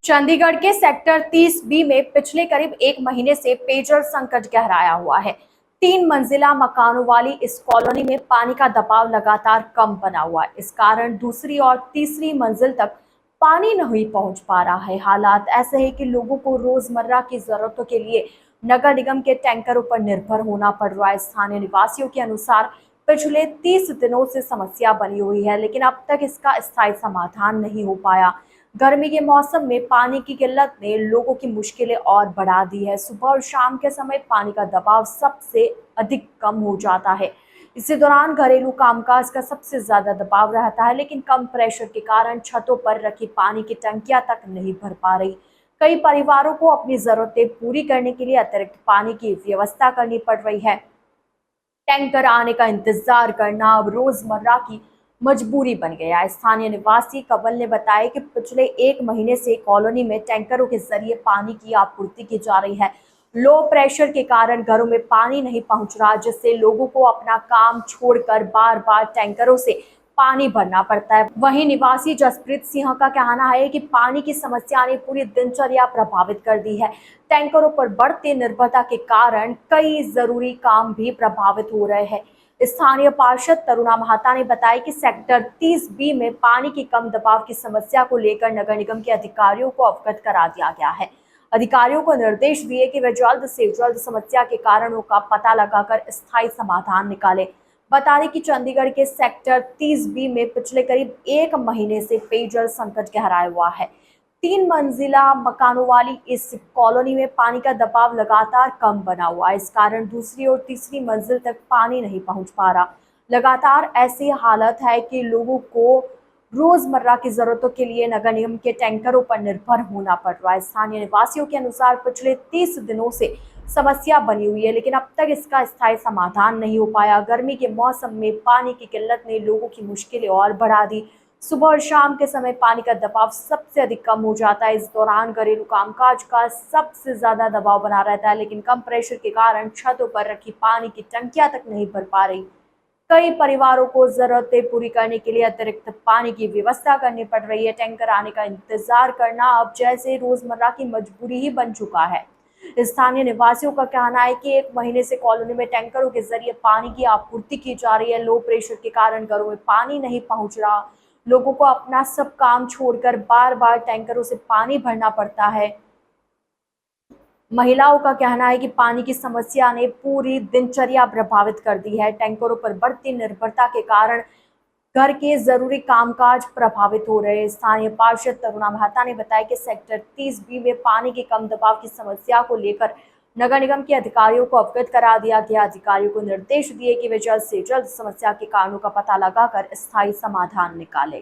चंडीगढ़ के sector 30 B में पिछले करीब एक महीने से पेयजल संकट गहराया हुआ है। 3 मंजिला मकानों वाली इस कॉलोनी में पानी का दबाव लगातार कम बना हुआ है। इस कारण दूसरी और तीसरी मंजिल तक पानी नहीं पहुंच पा रहा है। हालात ऐसे है कि लोगों को रोजमर्रा की जरूरतों के लिए नगर निगम के टैंकरों पर निर्भर होना पड़ रहा है। स्थानीय निवासियों के अनुसार पिछले 30 दिनों से समस्या बनी हुई है, लेकिन अब तक इसका स्थायी समाधान नहीं हो पाया। गर्मी के मौसम में पानी की किल्लत ने लोगों की मुश्किलें और बढ़ा दी है। सुबह और शाम के समय पानी का दबाव सबसे अधिक कम हो जाता है। इसी दौरान घरेलू कामकाज का सबसे ज्यादा दबाव रहता है, लेकिन कम प्रेशर के कारण छतों पर रखी पानी की टंकियां तक नहीं भर पा रही। कई परिवारों को अपनी जरूरतें पूरी करने के लिए अतिरिक्त पानी की व्यवस्था करनी पड़ रही है। टैंकर आने का इंतजार करना अब रोजमर्रा की मजबूरी बन गया है। स्थानीय निवासी कवल ने बताया कि पिछले एक महीने से कॉलोनी में टैंकरों के जरिए पानी की आपूर्ति की जा रही है। लो प्रेशर के कारण घरों में पानी नहीं पहुंच रहा, जिससे लोगों को अपना काम छोड़कर बार बार टैंकरों से पानी भरना पड़ता है। वहीं निवासी जसप्रीत सिंह का कहना है कि पानी की समस्या ने पूरी दिनचर्या प्रभावित कर दी है। टैंकरों पर बढ़ती निर्भरता के कारण कई जरूरी काम भी प्रभावित हो रहे हैं। स्थानीय पार्षद तरुणा महाता ने बताया कि सेक्टर 30 बी में पानी की कम दबाव की समस्या को लेकर नगर निगम के अधिकारियों को अवगत करा दिया गया है। अधिकारियों को निर्देश दिए कि वे जल्द से जल्द समस्या के कारणों का पता लगाकर स्थायी समाधान निकालें। बता दें कि चंडीगढ़ के सेक्टर 30 बी में पिछले करीब एक महीने से पेयजल संकट गहराया हुआ है। 3 मंजिला मकानों वाली इस कॉलोनी में पानी का दबाव लगातार कम बना हुआ है। इस कारण दूसरी और तीसरी मंजिल तक पानी नहीं पहुंच पा रहा। लगातार ऐसी हालत है कि लोगों को रोजमर्रा की जरूरतों के लिए नगर निगम के टैंकरों पर निर्भर होना पड़ रहा है। स्थानीय निवासियों के अनुसार पिछले 30 दिनों से समस्या बनी हुई है, लेकिन अब तक इसका स्थायी समाधान नहीं हो पाया। गर्मी के मौसम में पानी की किल्लत ने लोगों की मुश्किलें और बढ़ा दी। सुबह और शाम के समय पानी का दबाव सबसे अधिक कम हो जाता है। इस दौरान घरेलू कामकाज का सबसे ज्यादा दबाव बना रहता है, लेकिन कम प्रेशर के कारण छतों पर रखी पानी की टंकियां तक नहीं भर पा रही। कई परिवारों को जरूरतें पूरी करने के लिए अतिरिक्त पानी की व्यवस्था करनी पड़ रही है। टैंकर आने का इंतजार करना अब जैसे रोजमर्रा की मजबूरी ही बन चुका है। स्थानीय निवासियों का कहना है कि एक महीने से कॉलोनी में टैंकरों के जरिए पानी की आपूर्ति की जा रही है। लो प्रेशर के कारण घरों में पानी नहीं पहुंच रहा। लोगों को अपना सब काम छोड़कर बार बार टैंकरों से पानी भरना पड़ता है। महिलाओं का कहना है कि पानी की समस्या ने पूरी दिनचर्या प्रभावित कर दी है। टैंकरों पर बढ़ती निर्भरता के कारण घर के जरूरी कामकाज प्रभावित हो रहे हैं। स्थानीय पार्षद तरुणा महाता ने बताया कि सेक्टर 30 बी में पानी के कम दबाव की समस्या को लेकर नगर निगम के अधिकारियों को अवगत करा दिया गया। अधिकारियों को निर्देश दिए कि वे जल्द से जल्द समस्या के कारणों का पता लगाकर स्थायी समाधान निकालें।